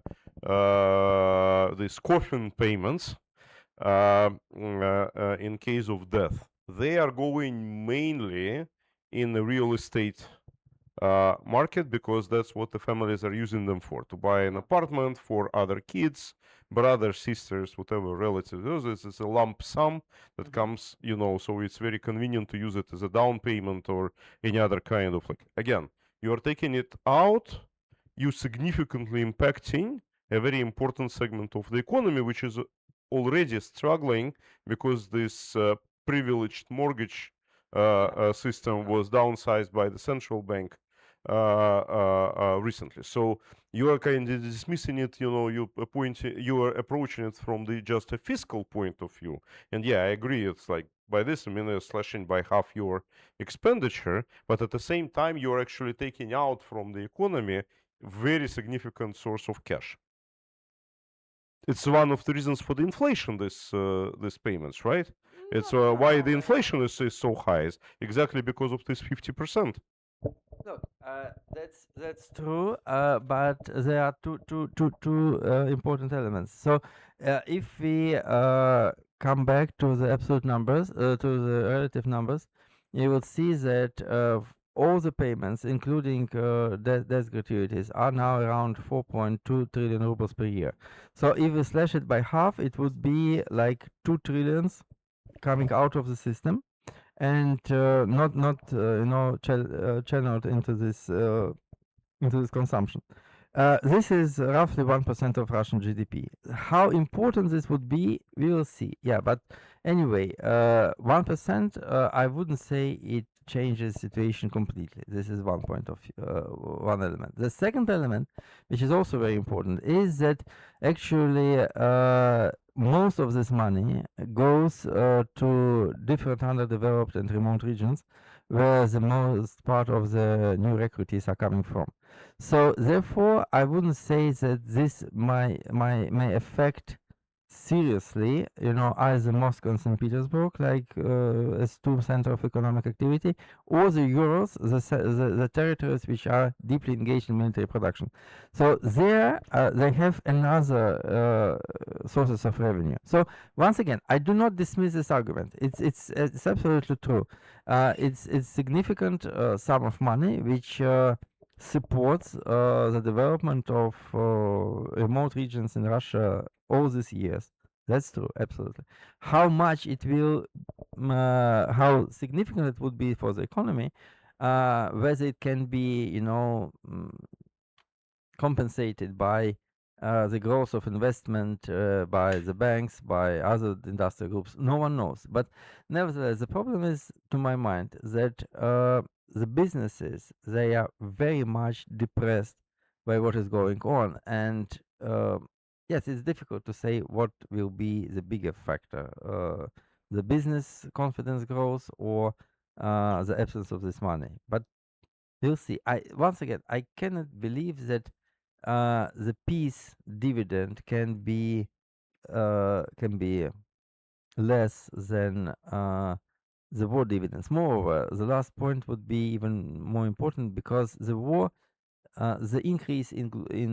coffin payments in case of death, they are going mainly in the real estate market because that's what the families are using them for, to buy an apartment for other kids, brothers, sisters, whatever relatives. This is a lump sum that comes, so it's very convenient to use it as a down payment or any other kind of again, you are taking it out, you significantly impacting a very important segment of the economy, which is already struggling because this privileged mortgage system was downsized by the central bank recently. So you are kind of dismissing it, you are approaching it from just a fiscal point of view. And yeah, I agree. It's like by this, I mean, slashing by half your expenditure, but at the same time, you're actually taking out from the economy very significant source of cash. It's one of the reasons for the inflation, these payments, right? It's why the inflation is so high, is exactly because of this 50%. Look, that's true, but there are two important elements. So if we come back to the absolute numbers, to the relative numbers, you will see that all the payments, including death gratuities, are now around 4.2 trillion rubles per year. So if we slash it by half, it would be like 2 trillions coming out of the system and not channeled into this consumption. This is roughly 1% of Russian GDP. How important this would be, we will see. Yeah, but anyway, 1%, I wouldn't say it changes situation completely. This is one point of one element. The second element, which is also very important, is that actually most of this money goes to different underdeveloped and remote regions where the most part of the new recruitees are coming from. So therefore, I wouldn't say that this may affect seriously, either Moscow and St. Petersburg, as two center of economic activity, or the Urals, the territories which are deeply engaged in military production. So there, they have another sources of revenue. So once again, I do not dismiss this argument. It's absolutely true. It's significant sum of money which supports the development of remote regions in Russia all these years. That's true, absolutely. How much it will, how significant it would be for the economy, whether it can be, compensated by the growth of investment by the banks, by other industrial groups, no one knows. But nevertheless, the problem is, to my mind, that the businesses, they are very much depressed by what is going on. And yes, it's difficult to say what will be the bigger factor, the business confidence growth or the absence of this money. But we'll see. Once again, I cannot believe that the peace dividend can be less than the war dividends. Moreover, the last point would be even more important because the war, the increase in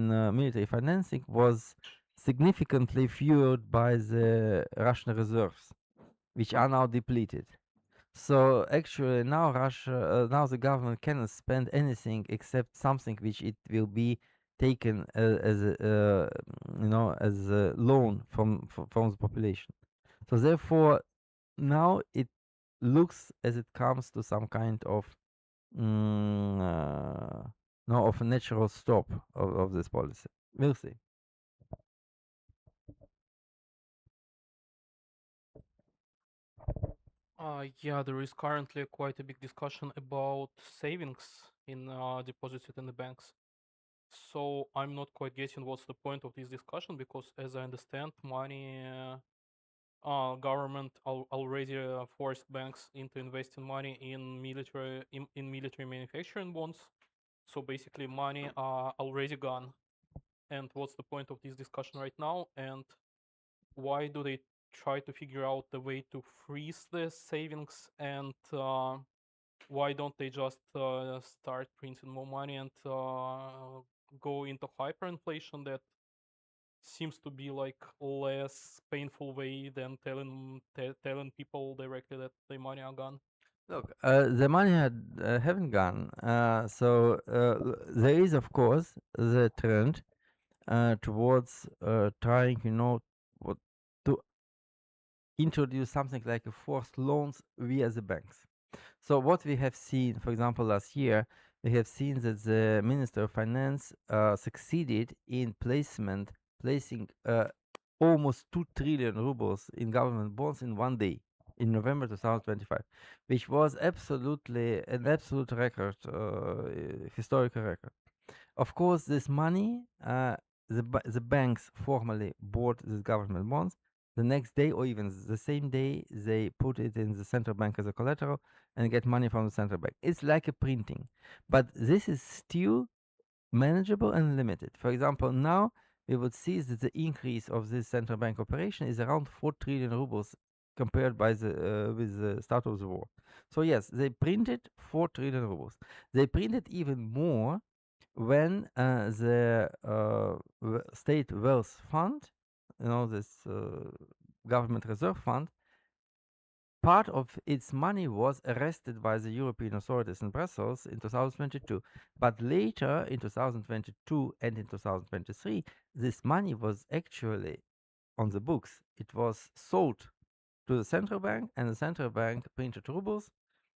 military financing was significantly fueled by the Russian reserves, which are now depleted. So actually now Russia, now the government cannot spend anything except something which it will be taken as a, as a loan from the population. So therefore now it looks as it comes to some kind of no, of a natural stop of this policy. We'll see. Yeah, there is currently quite a big discussion about savings in deposited in the banks. So I'm not quite getting what's the point of this discussion because, as I understand, money government already forced banks into investing money in military manufacturing bonds. So basically, money are already gone. And what's the point of this discussion right now? And why do they try to figure out the way to freeze the savings? And why don't they just start printing more money and go into hyperinflation that seems to be like less painful way than telling people directly that their money are gone? Look, the money haven't gone. So there is, of course, the trend towards trying, what, to introduce something like a forced loans via the banks. So what we have seen, for example, last year, we have seen that the Minister of Finance succeeded in placing almost 2 trillion rubles in government bonds in one day, in November 2025, which was absolutely an absolute record, historical record. Of course, this money, the banks formally bought these government bonds. The next day, or even the same day, they put it in the central bank as a collateral and get money from the central bank. It's like a printing, but this is still manageable and limited. For example, now we would see that the increase of this central bank operation is around 4 trillion rubles compared with the start of the war. So yes, they printed 4 trillion rubles. They printed even more when the state wealth fund, this government reserve fund, part of its money was arrested by the European authorities in Brussels in 2022. But later, in 2022 and in 2023, this money was actually on the books. It was sold to the central bank, and the central bank printed rubles.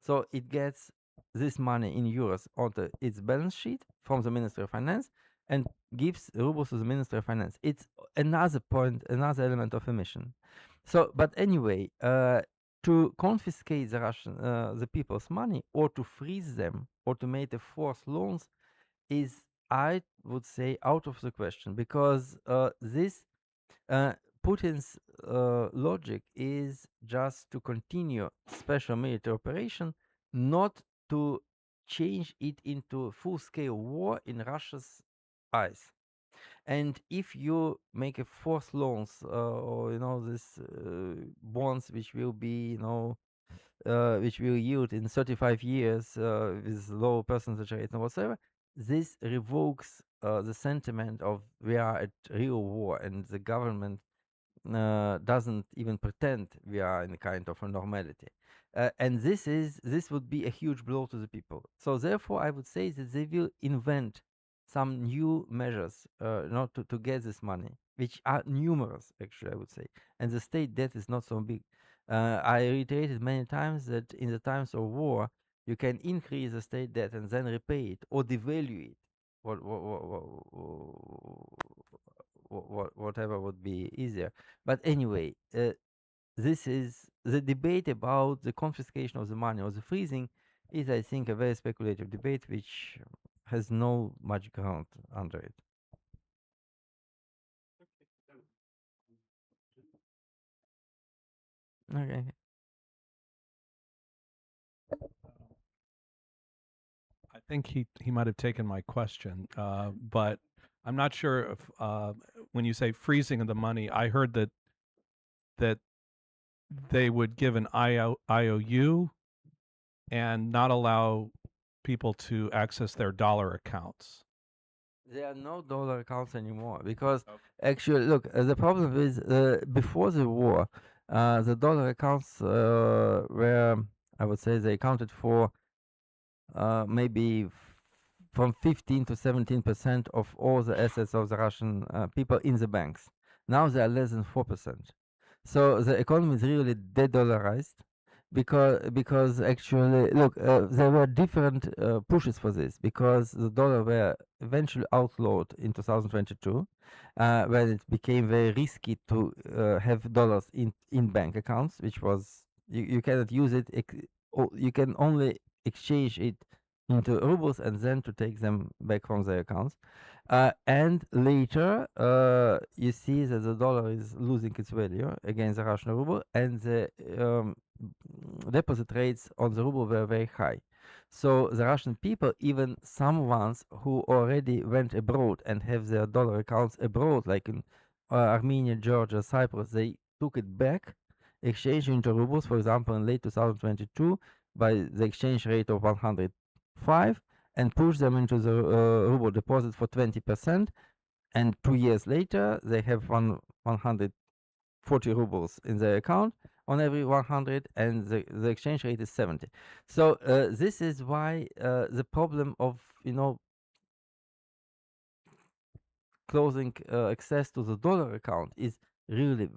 So it gets this money in euros onto its balance sheet from the Ministry of Finance and gives rubles to the Ministry of Finance. It's another point, another element of emission. So, but anyway, to confiscate the people's money, or to freeze them, or to make a forced loans, is, I would say, out of the question, because this Putin's logic is just to continue special military operation, not to change it into full-scale war in Russia's eyes. And if you make a forced loans or this bonds which will be which will yield in 35 years with low percentage rate and whatsoever, this revokes the sentiment of we are at real war and the government doesn't even pretend we are in a kind of a normality. And this would be a huge blow to the people. So therefore, I would say that they will invent some new measures not to get this money, which are numerous, actually, I would say. And the state debt is not so big. I reiterated many times that in the times of war, you can increase the state debt and then repay it or devalue it. Whatever would be easier. But anyway, this is the debate about the confiscation of the money or the freezing is, I think, a very speculative debate which has no much ground under it. Okay. I think he might have taken my question, but I'm not sure if when you say freezing of the money, I heard that they would give an IOU and not allow people to access their dollar accounts. There are no dollar accounts anymore because actually, look, the problem is before the war, the dollar accounts were, I would say, they accounted for maybe from 15 to 17% of all the assets of the Russian people in the banks. Now they are less than 4%. So the economy is really de-dollarized because actually, look, there were different pushes for this because the dollar were eventually outlawed in 2022 when it became very risky to have dollars in bank accounts, which was you cannot use it. You can only exchange it into rubles and then to take them back from their accounts. And later, you see that the dollar is losing its value against the Russian ruble, and the deposit rates on the ruble were very high. So the Russian people, even some ones who already went abroad and have their dollar accounts abroad, like in Armenia, Georgia, Cyprus, they took it back, exchanged into rubles, for example, in late 2022 by the exchange rate of 105 and push them into the ruble deposit for 20%. And 2 years later, they have 140 rubles in their account on every 100, and the exchange rate is 70. So this is why the problem of closing access to the dollar account is really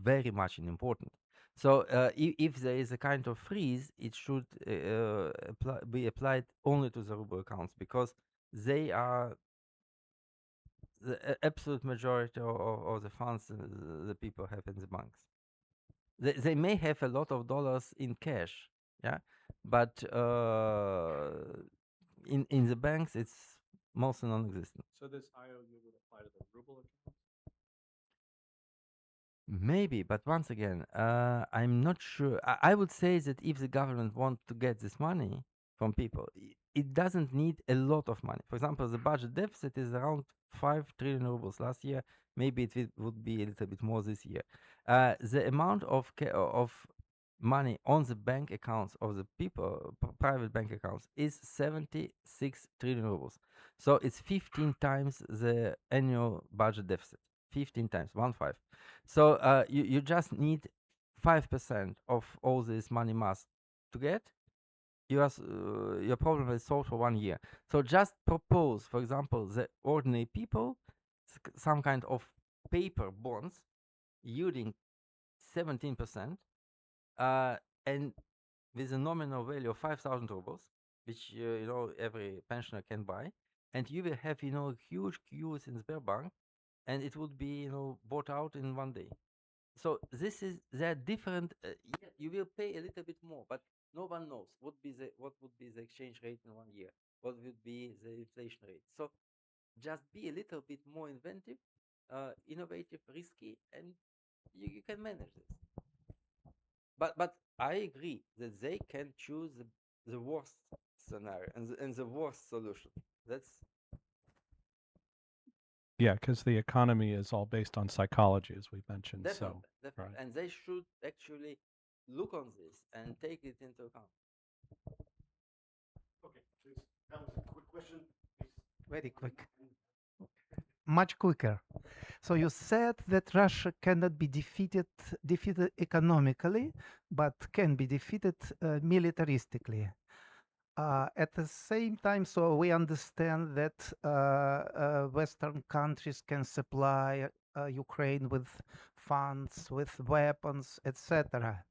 very much important. So if there is a kind of freeze, it should be applied only to the ruble accounts because they are the absolute majority of the funds the people have in the banks. They may have a lot of dollars in cash, yeah, but in the banks it's mostly non-existent. So this IOU would apply to the ruble accounts? Maybe, but once again, I'm not sure. I would say that if the government wants to get this money from people, it doesn't need a lot of money. For example, the budget deficit is around 5 trillion rubles last year. Maybe it would be a little bit more this year. The amount of money on the bank accounts of the people, private bank accounts, is 76 trillion rubles. So it's 15 times the annual budget deficit. 15 times, 1/5. So you just need 5% of all this money mass to get. Your problem is solved for 1 year. So just propose, for example, the ordinary people some kind of paper bonds yielding 17%, and with a nominal value of 5,000 rubles, which every pensioner can buy, and you will have huge queues in Sberbank, and it would be bought out in 1 day. So there are different. You will pay a little bit more, but no one knows what would be the exchange rate in 1 year, what would be the inflation rate. So just be a little bit more inventive, innovative, risky, and you can manage this. But I agree that they can choose the worst scenario and the worst solution. That's Yeah, because the economy is all based on psychology, as we mentioned. Definitely, So, definitely. right. And they should actually look on this and take it into account. Okay, that was a quick question. Very quick. Much quicker. So you said that Russia cannot be defeated economically, but can be defeated militaristically. At the same time, so we understand that Western countries can supply Ukraine with funds, with weapons, etc.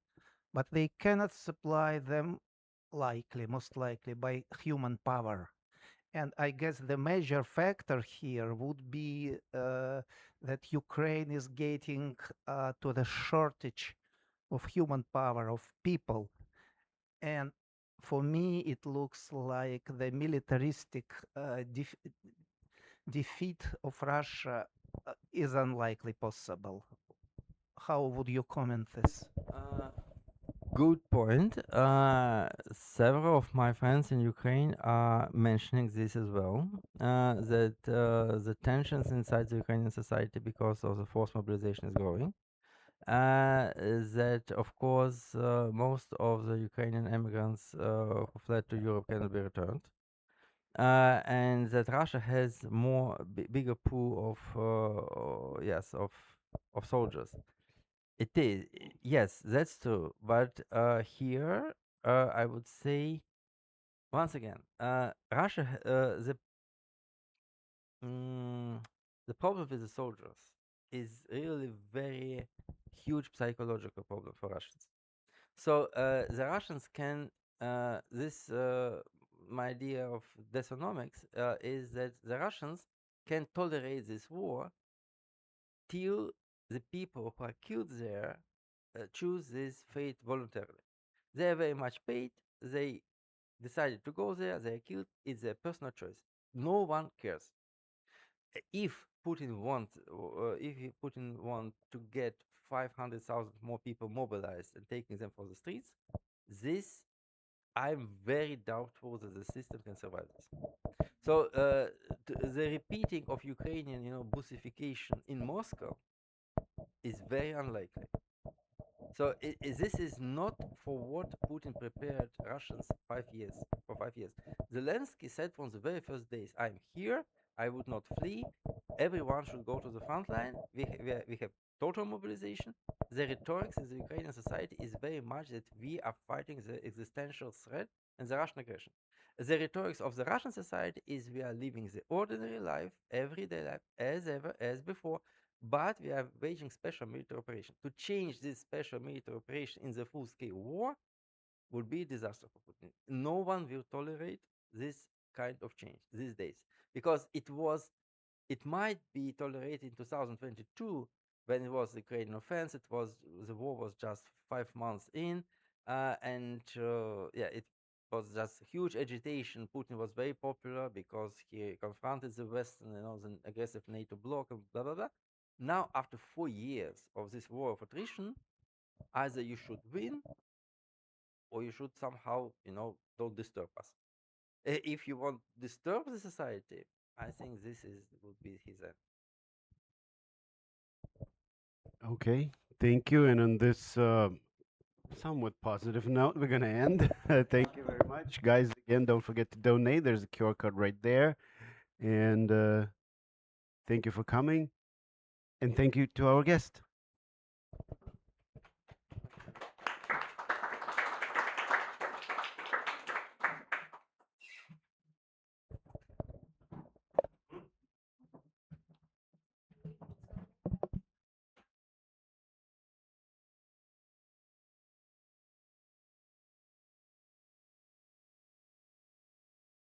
But they cannot supply them most likely by human power. And I guess the major factor here would be that Ukraine is getting to the shortage of human power, of people. And for me, it looks like the militaristic defeat of Russia is unlikely possible. How would you comment this? Good point. Several of my friends in Ukraine are mentioning this as well. That the tensions inside the Ukrainian society because of the forced mobilization is growing. That of course most of the Ukrainian immigrants who fled to Europe cannot be returned. And that Russia has more bigger pool of yes of soldiers. It is, yes, that's true. But here, I would say, once again, Russia, the problem with the soldiers is really very huge psychological problem for Russians. So the Russians can, my idea of desonomics is that the Russians can tolerate this war till the people who are killed there choose this fate voluntarily. They are very much paid. They decided to go there. They are killed. It's their personal choice. No one cares. If Putin want to get 500,000 more people mobilized and taking them for the streets, this I'm very doubtful that the system can survive this. So the repeating of Ukrainian, Bussification in Moscow is very unlikely. So this is not for what Putin prepared Russians for 5 years. Zelensky said from the very first days, I'm here, I would not flee, everyone should go to the front line, we have total mobilization. The rhetoric in the Ukrainian society is very much that we are fighting the existential threat and the Russian aggression. The rhetoric of the Russian society is we are living the ordinary life, everyday life, as ever, as before, but we are waging special military operation. To change this special military operation in the full-scale war would be a disaster for Putin. No one will tolerate this kind of change these days because it might be tolerated in 2022 when it was the Ukrainian offense. The war was just 5 months in, and it was just huge agitation. Putin was very popular because he confronted the West and the aggressive NATO bloc and blah blah blah. Now, after 4 years of this war of attrition, either you should win or you should somehow, don't disturb us. If you want to disturb the society, I think would be his end. Okay, thank you. And on this somewhat positive note, we're going to end. Thank you very much. Guys, again, don't forget to donate. There's a QR code right there. And thank you for coming. And thank you to our guest.